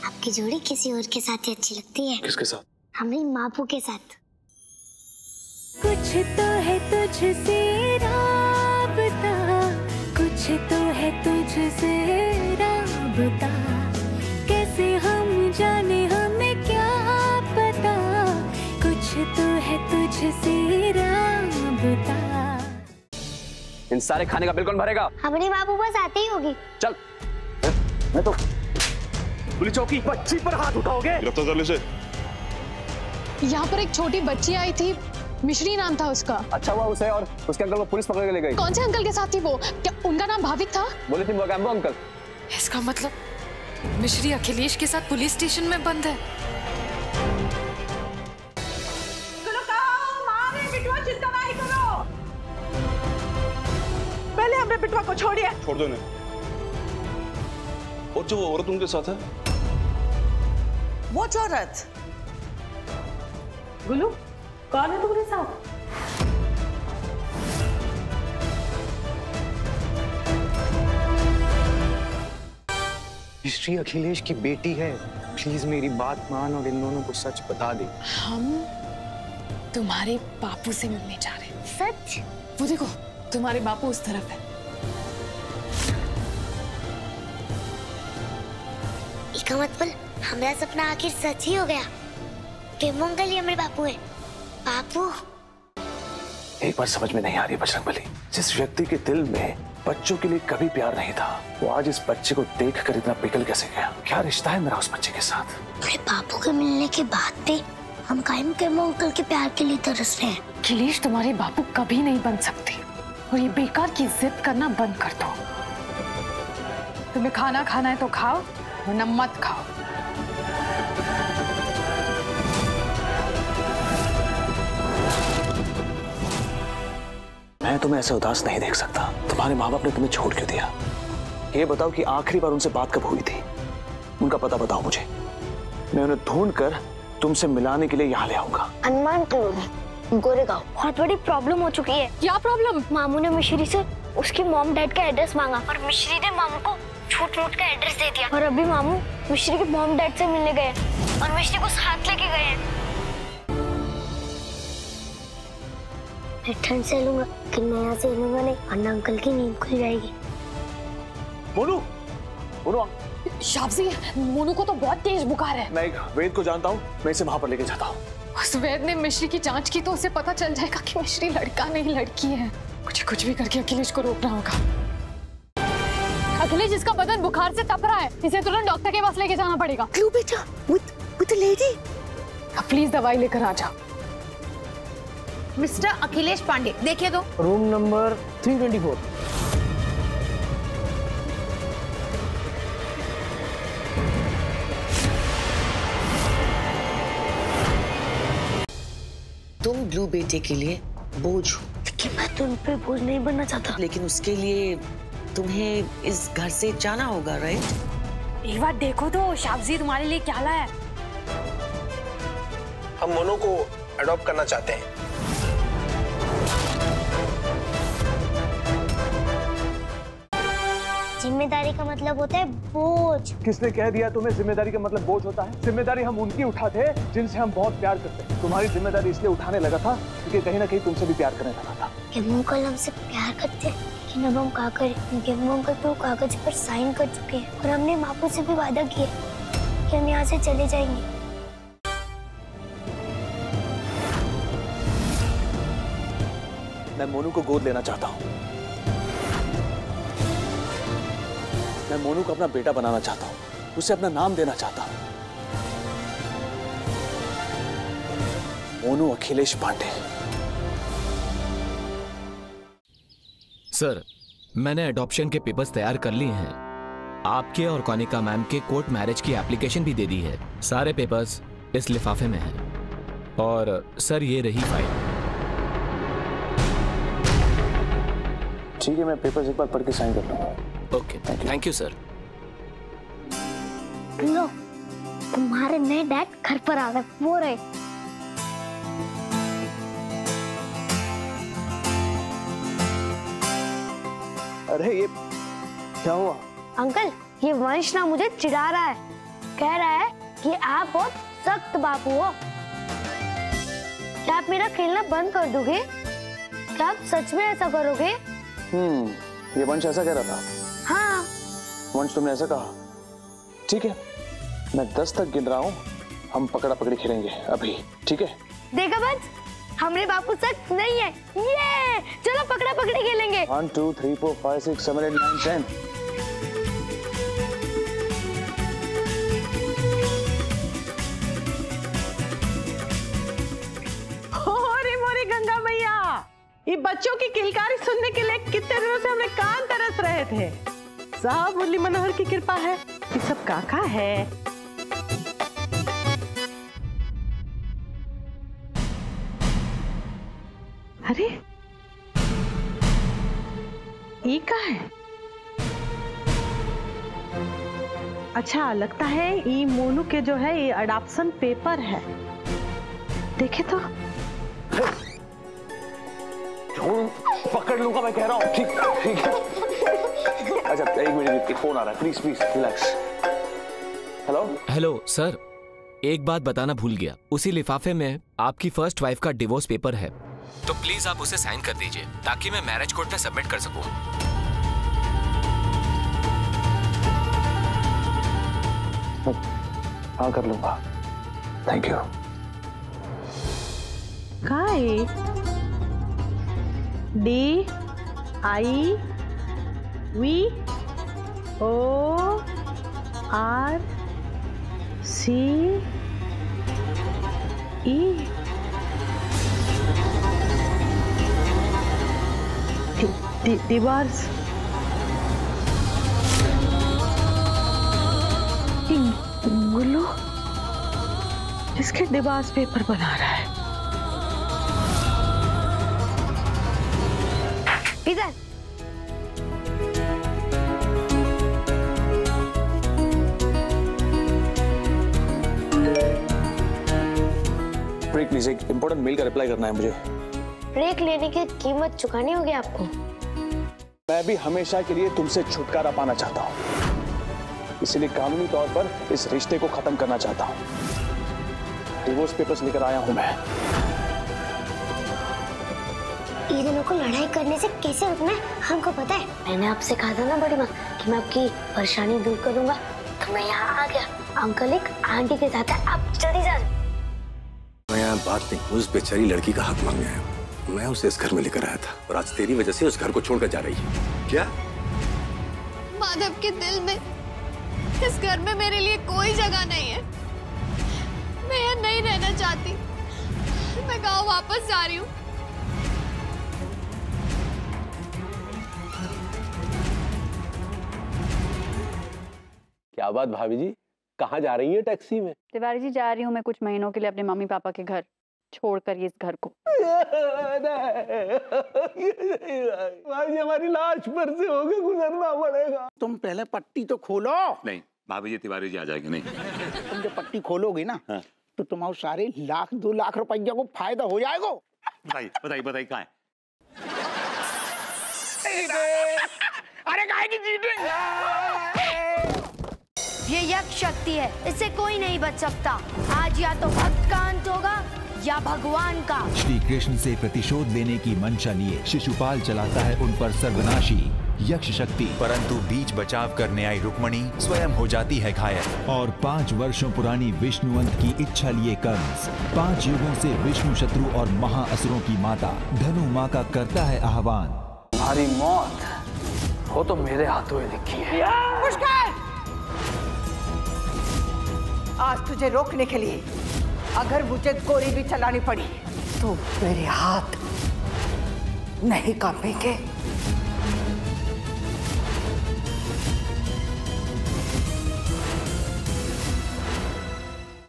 आपकी जोड़ी किसी और के साथ ही अच्छी लगती है। किसके साथ? हमारी मापू के साथ। कुछ तो है तुझसे राबता, कुछ तो है तुझसे राबता, कैसे हम जाने हमें क्या पता, कुछ तो है तुझसे राबता। इन सारे खाने का बिल कौन भरेगा? हमारी बाबू बस आती ही होगी। चल। मैं तो पुलिस चौकी। बच्ची पर हाथ उठाओगे? गिरफ्तार कर ले इसे। यहाँ पर एक छोटी बच्ची आई थी, मिश्री नाम था उसका। अच्छा हुआ उसे और उसके अंकल को पुलिस पकड़ के ले गई। कौन से अंकल के साथ थी वो? क्या उनका नाम भाविक था? बोले थी मोगैम्बो अंकल। इसका मतलब मिश्री अखिलेश के साथ पुलिस स्टेशन में बंद है। बिटवा चिंता नहीं करो, पहले हमने बिटवा को छोड़िए। छोड़ दो इन्हें। और जो वो औरत उनके साथ है? वो औरत? गुल्लू, कौन है तुम्हारे साथ? मिश्री अखिलेश की बेटी है। प्लीज मेरी बात मान और इन दोनों को सच बता दे। हम तुम्हारे बापू से मिलने जा रहे हैं। सच? वो देखो, तुम्हारे बापू उस तरफ है। इसका मतलब हमारा सपना आखिर सच ही हो गया कि मंगल ही हमारे बापू है। बापू, एक बार समझ में नहीं आ रही बजरंगबली, जिस व्यक्ति के दिल में बच्चों के लिए कभी प्यार नहीं था, वो आज इस बच्चे को देखकर इतना पिघल कैसे गया? क्या रिश्ता है मेरा उस बच्चे के साथ? मेरे बापू के मिलने के बाद भी हम कायम के अंकल के प्यार के लिए तरस रहे हैं। अखिलेश तुम्हारे बापू कभी नहीं बन सकते, और ये बेकार की जिद करना बंद कर दो। तुम्हें खाना खाना है तो खाओ, वरना मत खाओ। मैं तुम्हें ऐसे उदास नहीं देख सकता। तुम्हारे माँ बाप ने तुम्हें छोड़ क्यों दिया? ये बताओ कि आखिरी बार उनसे बात कब हुई थी? उनका पता बताओ मुझे, मैं उन्हें ढूंढकर तुमसे मिलाने के लिए यहाँ ले आऊंगा। हनुमान कॉलोनी, गोरेगांव। बहुत बड़ी प्रॉब्लम हो चुकी है। क्या प्रॉब्लम? मामू ने मिश्री से उसके मॉम डैड का एड्रेस मांगा और मिश्री ने मामू को झूठ-मूठ का एड्रेस दे दिया, और अभी मामू मिश्री के मॉम डैड से मिलने गए और मिश्री को साथ लेके गए हैं। मैं ठंड से लूंगा कि मैं यहाँ से लूंगा नहीं, वरना अंकल की नींद खुल जाएगी। मोनू, मोनू, शाबजी, मोनू को तो बहुत तेज बुखार है। मैं एक वेद को जानता हूँ, मैं इसे वहां पर लेके जाता हूँ। उस वेद ने मिश्री की जांच की तो उसे पता चल जाएगा कि मिश्री लड़का नहीं लड़की है। मुझे कुछ भी करके अखिलेश को रोकना होगा। अखिलेश, इसका बदन बुखार से तप रहा है, इसे तुरंत डॉक्टर के पास लेके जाना पड़ेगा। क्यों बेटा? वो तो लेडी। अब प्लीज दवाई लेकर आ जाओ। मिस्टर अखिलेश पांडे, देखिए तो। Room number 324। तुम ब्लू बेटे के लिए बोझ हो, लेकिन मैं तो उन पे बोझ नहीं बनना चाहता। लेकिन उसके लिए तुम्हें इस घर से जाना होगा, राइट? एक बार देखो तो शाबजी तुम्हारे लिए क्या लाया है। हम मोनू को अडॉप्ट करना चाहते हैं। जिम्मेदारी का मतलब होता है बोझ। किसने कह दिया तुम्हें जिम्मेदारी का मतलब बोझ होता है? जिम्मेदारी हम उनकी उठाते हैं जिनसे हम बहुत प्यार करते हैं। तुम्हारी जिम्मेदारी इसलिए उठाने लगा था क्योंकि कहीं ना कहीं तुमसे भी प्यार करने लगा था। गेमू अंकल हमसे प्यार करते हैं, लेकिन अब हम क्या करें? गेमू अंकल तो कागज पर साइन कर चुके हैं और हमने बापू से भी वादा किया कि हम यहाँ से चले जाएंगे। मैं मोनू को गोद लेना चाहता हूँ। मैं मोनू को अपना बेटा बनाना चाहता हूँ, उसे अपना नाम देना चाहता हूँ। मोनू अखिलेश पांडे। सर, मैंने अडॉप्शन के पेपर्स तैयार कर लिए हैं। आपके और कॉनिका मैम के कोर्ट मैरिज की एप्लीकेशन भी दे दी है। सारे पेपर्स इस लिफाफे में हैं। और सर, ये रही फाइल। ठीक है, मैं पेपर्स एक बार पढ़ के साइन कर लूंगा। Okay, thank you sir. लो, तुम्हारे नए डैड घर पर आ गए। वो रहे। अरे ये क्या हुआ? अंकल, ये वंश ना मुझे चिढ़ा रहा है। कह रहा है कि आप बहुत सख्त बापू हो। क्या आप मेरा खेलना बंद कर दोगे? क्या आप सच में ऐसा करोगे? ये वंश ऐसा कह रहा था? हाँ। वंश तुमने ऐसा कहा? ठीक है, मैं 10 तक गिन रहा हूँ, हम पकड़ा पकड़ी खेलेंगे अभी, ठीक है? देखा वंश, हमरे बापू सख्त नहीं है। ये चलो पकड़ा पकड़ी खेलेंगे। 1 2 3 4 5 6 7 8 9 10। ये बच्चों की किलकारी सुनने के लिए कितने दिनों से हमने कान तरस रहे थे। साहब मुरली मनोहर की कृपा है, ये सब काका है। अरे ये क्या है? अच्छा लगता है ये मोनू के जो है ये अडॉप्शन पेपर है। देखे तो पकड़ लूंगा मैं कह रहा हूँ। ठीक ठीक है। अच्छा एक मिनट, एक फोन आ रहा है, please please relax. Hello hello sir, एक बात बताना भूल गया, उसी लिफाफे में आपकी फर्स्ट वाइफ का डिवोर्स पेपर है, तो प्लीज आप उसे साइन कर दीजिए ताकि मैं मैरिज कोर्ट में सबमिट कर सकूं। हाँ कर लूंगा, thank you. DIVORCE divorce. Gullu इसके डिवोर्स पेपर बना रहा है। इधर प्लीज एक इंपॉर्टेंट मेल का रिप्लाई करना है मुझे। ब्रेक लेने की कीमत चुकानी होगी आपको। मैं भी हमेशा के लिए तुमसे छुटकारा पाना चाहता हूँ, इसलिए कानूनी तौर पर इस रिश्ते को खत्म करना चाहता हूँ। डिवोर्स पेपर्स लेकर आया हूँ मैं। ये दोनों को लड़ाई करने से कैसे रुकना है हमको पता है। मैंने आपसे कहा था ना बड़ी माँ कि मैं आपकी परेशानी दूर करूंगा, तो मैं यहाँ आ गया। अंकल एक आंटी के साथ है, आप जल्दी जा। मैं यहाँ बात नहीं, उस बेचारी लड़की का हक मांगने आया हूँ। मैं उसे इस घर में लेकर आया था और आज तेरी वजह से उस घर को छोड़कर जा रही है। क्या? माधव के दिल में इस घर में मेरे लिए कोई जगह नहीं है। मैं यहाँ नहीं रहना चाहती, मैं गाँव वापस जा रही हूँ। क्या बात भाभी जी, कहाँ जा रही हैं टैक्सी में? तिवारी जी जा रही हूँ मैं कुछ महीनों के लिए अपने मम्मी पापा के घर, छोड़कर ये इस घर को। भाभी हमारी लाश पर से होके गुजरना पड़ेगा। तुम पहले पट्टी तो खोलो। नहीं भाभी जी, तिवारी जी आ जाएंगे। नहीं तुम जब पट्टी खोलोगे ना तो तुम्हारे सारे 1-2 लाख रुपया को फायदा हो जाएगा। बताइए बताइए बताइए कहाँ है? अरे काहे की चीटिंग? ये यक्ष शक्ति है, इससे कोई नहीं बच सकता। आज या तो भक्त का अंत होगा या भगवान का। श्री कृष्ण से प्रतिशोध लेने की मंशा लिए शिशुपाल चलाता है उन पर सर्वनाशी यक्ष शक्ति, परंतु बीच बचाव करने आई रुक्मणी स्वयं हो जाती है घायल। और 5 वर्षों पुरानी विष्णुवंत की इच्छा लिए कंस 5 युगों से विष्णु शत्रु और महाअसुरों की माता धनु माँ का करता है आह्वान। तुम्हारी मौत वो तो मेरे हाथों में लिखी है। आज तुझे रोकने के लिए अगर मुझे गोली भी चलानी पड़ी तो मेरे हाथ नहीं कांपेंगे।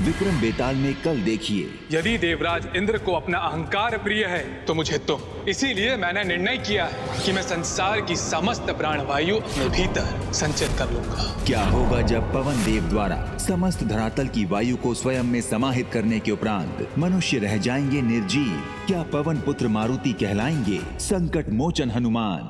विक्रम बेताल में कल देखिए। यदि देवराज इंद्र को अपना अहंकार प्रिय है तो मुझे तुम, इसीलिए मैंने निर्णय किया है कि मैं संसार की समस्त प्राणवायु अपने भीतर संचित कर लूंगा। क्या होगा जब पवन देव द्वारा समस्त धरातल की वायु को स्वयं में समाहित करने के उपरांत मनुष्य रह जाएंगे निर्जीव? क्या पवन पुत्र मारुति कहलाएंगे संकट मोचन हनुमान?